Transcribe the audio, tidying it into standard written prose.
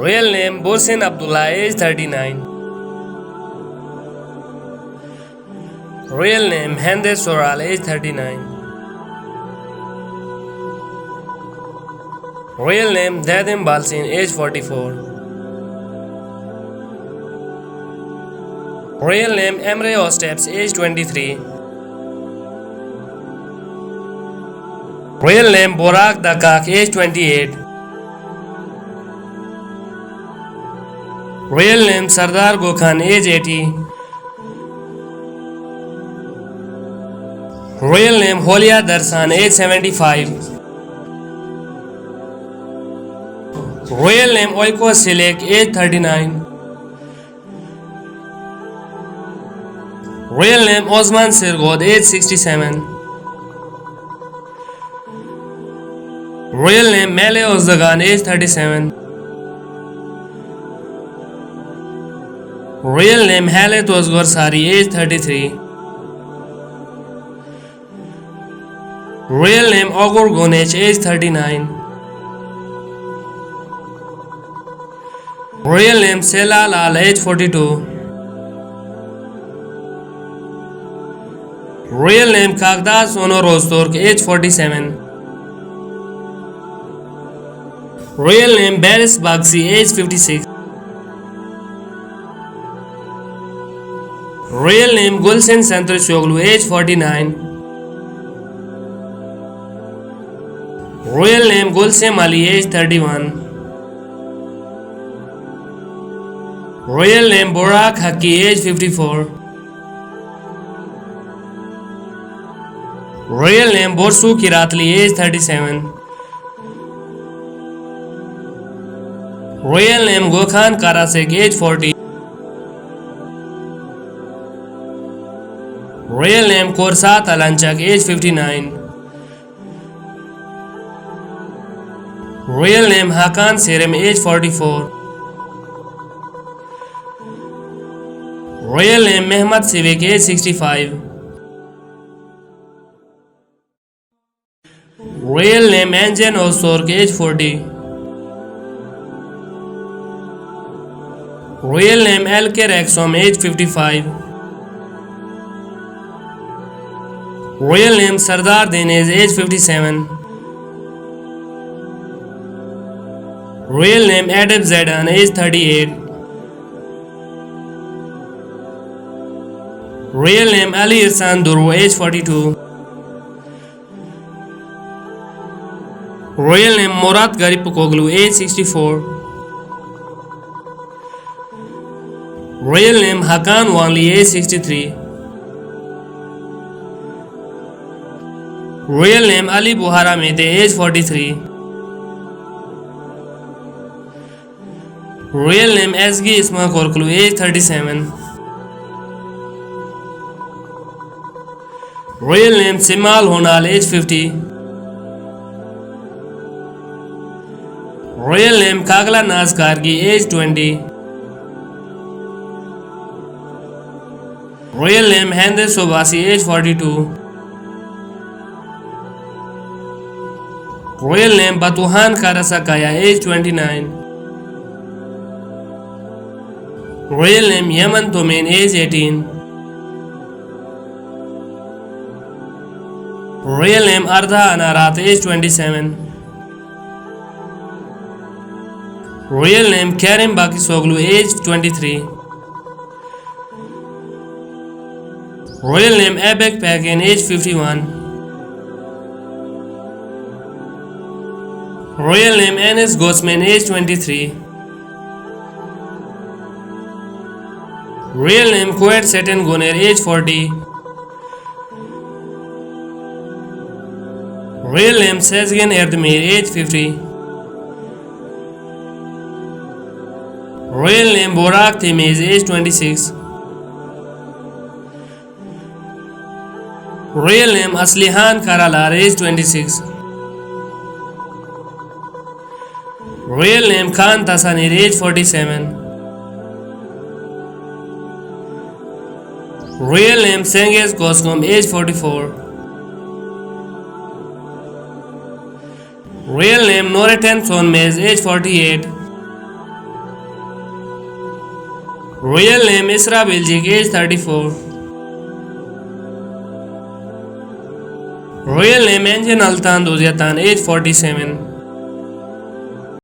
Real name Bohsen Abdullah, age 39. Real name Hende Soral, age 39. Real name Dadim Balsin, age 44. Real name Emre Osteps, age 23. Real name Borak Dakak, age 28. Real name Sardar Gokhan, age 80. Real name Holia Darsan, age 75. Real name Oiko Silek, age 39. Real name Osman Sirgod, age 67. Real name Mele Ozdagan, age 37. Real name Halet Ozgor Sari, age 33. Real name Ogur Gonech, age 39. Real name Sela Lal, age 42. Real name Kagda Sono Rostork, age 47. Real name Baris Bagsi, age 56. Real name Gulsen Santosh Shoglu, age 49. Real name Gulsem Ali, age 31. Real name Borak Haki, age 54. Real name Borsu Kiratli, age 37. Real name Gokhan Karasek, age 40. Real name Korsat Alanchak, age 59. Real name Hakan Serem, age 44. Real name Mehmet Sivek, age 65. Real name Anjan Osork, age 40. Real name Elke Rexom, age 55. Real name Sardar Deniz, age 57. Real name Adab Zedan, age 38. Real name Ali Irsan Duru, age 42. Real name Murat Garipukoglu, age 64. Real name Hakan Wanli, age 63. Real name Ali Buhara Mete, age 43. Real name Asgi Isma Korklu, age 37. Real name Simal Honal, age 50. Real name Kagla Naz Kargi, age 20. Real name Hende Sobasi, age 42. Real name Batuhan Karasakaya, age 29. Real name Yaman Tomin, age 18. Real name Ardha Anarat, age 27. Real name Karim Bakisoglu, age 23. Real name Abek Pagan, age 51. Real name Enes Gosman, age 23. Real name Kuwait Satan Goner, age 40. Real name Sezgin Erdemir, age 50. Real name Borak Temiz, age 26. Real name Aslihan Karalar, age 26. Real name Khan Tasanir, age 47. Real name Sengiz Koskom, age 44. Real name Noretan Sonmez, age 48. Royal name Isra Biljik, age 34. Royal name Engin Altan Dozyatan, age 47.